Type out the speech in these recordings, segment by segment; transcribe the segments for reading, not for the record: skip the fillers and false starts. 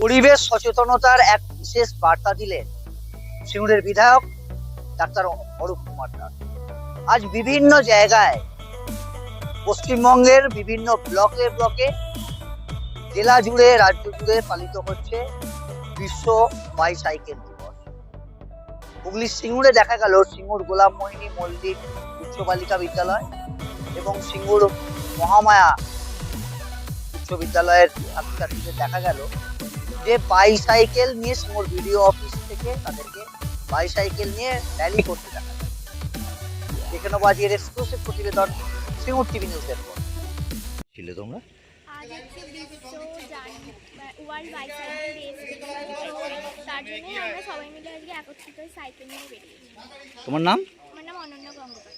পরিবেশ সচেতনতার এক বিশেষ বার্তা দিলেন সিঙ্গুরের বিধায়ক ডাক্তার অরূপ কুমার দাস। আজ বিভিন্ন জায়গায় পশ্চিমবঙ্গের বিভিন্ন ব্লকে ব্লকে, জেলা জুড়ে, রাজ্য জুড়ে পালিত হচ্ছে বিশ্ব বাইসাইকেল দিবস। হুগলির সিঙ্গুরে দেখা গেল সিঙ্গুর গোলাম মোহিনী মল্লিক উচ্চ বালিকা বিদ্যালয় এবং সিঙ্গুর মহামায়া উচ্চ বিদ্যালয়ের ছাত্রছাত্রীদের দেখা গেল যে বাইসাইকেল নিয়ে সিঙ্গুর বিডিও অফিস থেকে তাদেরকে বাইসাইকেল নিয়ে র্যালি করতে দেখা গেল। দেখে নেবো আজকের এক্সক্লুসিভ প্রতিবেদন সিঙ্গুর টিভি নিউজের পর। ছিল তোমরা আজ হচ্ছে বিশ্ব ওয়ার্ল্ড বাইসাইকেল ডে, তার জন্য আমরা সবাই মিলে আজকে একত্রিত সাইকেল নিয়ে বেরিয়েছি। তোমার নাম? আমার নাম অনন্য গঙ্গোপাধ্যায়।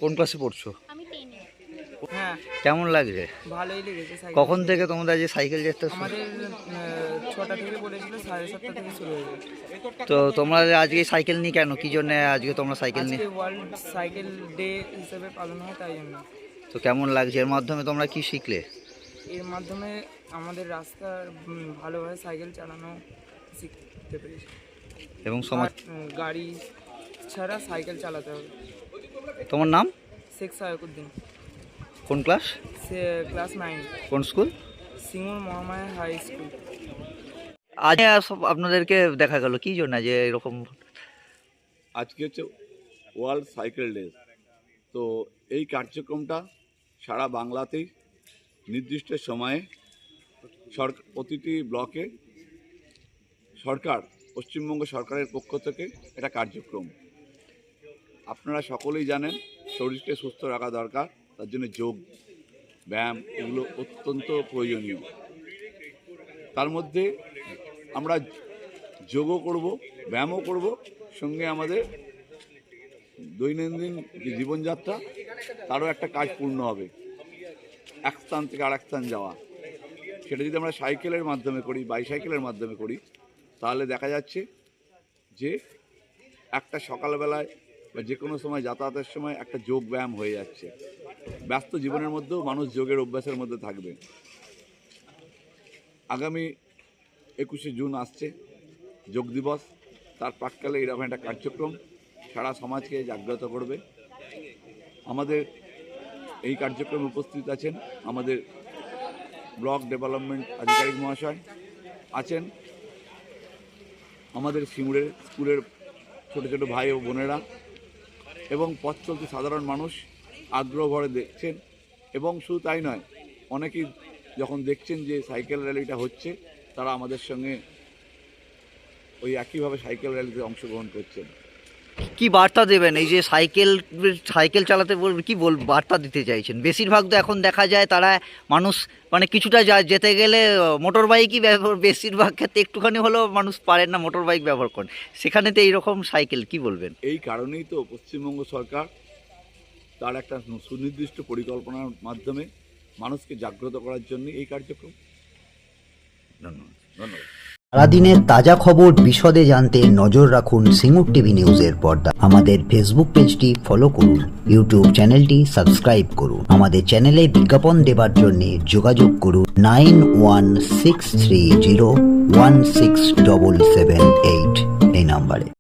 কোন ক্লাসে পড়ছো? আমি 10-এ। হ্যাঁ, কেমন লাগছে? ভালোই লেগেছে। কখন থেকে তোমরা যে সাইকেল যেতে? আমাদের 6টা থেকে বলেছিল, 7:30 থেকে শুরু হয়ে যায়। তো তোমরা আজকে সাইকেল নিয়ে কেন, কি জন্য আজকে তোমরা সাইকেল নিয়ে? আজকে ওয়ার্ল্ড সাইকেল ডে হিসেবে পালন হয়, তাই জন্য। তো কেমন লাগছে? এর মাধ্যমে তোমরা কি শিখলে? এর মাধ্যমে আমাদের রাস্তার ভালোভাবে সাইকেল চালানো শিখতে পেরেছি এবং সমাজ গাড়ি ছাড়া সাইকেল চালাতে হবে। তোমার নাম? শেখ সায়কুদ্দিন। কোন ক্লাস? সে ক্লাস 9। কোন school? Singur Mahamaya high school. আজ আপনাদেরকে দেখা গেল কি জন্য যে এরকম? আজকে হচ্ছে ওয়ার্ল্ড সাইকেল ডে। তো এই কার্যক্রমটা সারা বাংলাতেই নির্দিষ্ট সময়ে প্রতিটি ব্লকে পশ্চিমবঙ্গ সরকারের পক্ষ থেকে এটা কার্যক্রম। আপনারা সকলেই জানেন শরীরকে সুস্থ রাখা দরকার, তার জন্য যোগ ব্যায়াম এগুলো অত্যন্ত প্রয়োজনীয়। তার মধ্যে আমরা যোগও করব, ব্যায়ামও করব, সঙ্গে আমাদের দৈনন্দিন যে জীবনযাত্রা তারও একটা কাজ পূর্ণ হবে। এক স্থান থেকে আরেক স্থান যাওয়া, সেটা যদি আমরা সাইকেলের মাধ্যমে করি, বাইসাইকেলের মাধ্যমে করি, তাহলে দেখা যাচ্ছে যে একটা সকালবেলায় বা যে কোনো সময় যাতায়াতের সময় একটা যোগ ব্যায়াম হয়ে যাচ্ছে। ব্যস্ত জীবনের মধ্যেও মানুষ যোগের অভ্যাসের মধ্যে থাকবে। আগামী 21শে জুন আসছে যোগ দিবস। তার প্রাক্কালে এরকম একটা কার্যক্রম সারা সমাজকে জাগ্রত করবে। আমাদের এই কার্যক্রমে উপস্থিত আছেন আমাদের ব্লক ডেভেলপমেন্ট আধিকারিক মহাশয়, আছেন আমাদের সিঙ্গুরের স্কুলের ছোট ছোট ভাই ও বোনেরা, এবং পথ চলতি সাধারণ মানুষ আগ্রহ ভরে দেখছেন। এবং শুধু তাই নয়, অনেকেই যখন দেখছেন যে সাইকেল র্যালিটা হচ্ছে, তারা আমাদের সঙ্গে ওই একইভাবে সাইকেল র্যালিতে অংশগ্রহণ করছেন। কি বার্তা দেবেন এই যে সাইকেল চালাতে বলবে, কি বার্তা দিতে চাইছেন? বেশিরভাগ তো এখন দেখা যায় তারা মানুষ মানে কিছুটা যেতে গেলে মোটর বাইকই ব্যবহার, বেশিরভাগ ক্ষেত্রে একটুখানি হলেও মানুষ পারেন না মোটর বাইক ব্যবহার করেন, সেখানে তো এইরকম সাইকেল, কি বলবেন? এই কারণেই তো পশ্চিমবঙ্গ সরকার তার একটা সুনির্দিষ্ট পরিকল্পনার মাধ্যমে মানুষকে জাগ্রত করার জন্য এই কার্যক্রম। ধন্যবাদ। সারাদিনের তাজা খবর বিশদে জানতে নজর রাখুন সিঙ্গুর টিভি নিউজের পর্দা। আমাদের ফেসবুক পেজটি ফলো করুন, ইউটিউব চ্যানেলটি সাবস্ক্রাইব করুন। আমাদের চ্যানেলে বিজ্ঞাপন দেবার জন্য যোগাযোগ করুন 9163016778 এই নম্বরে।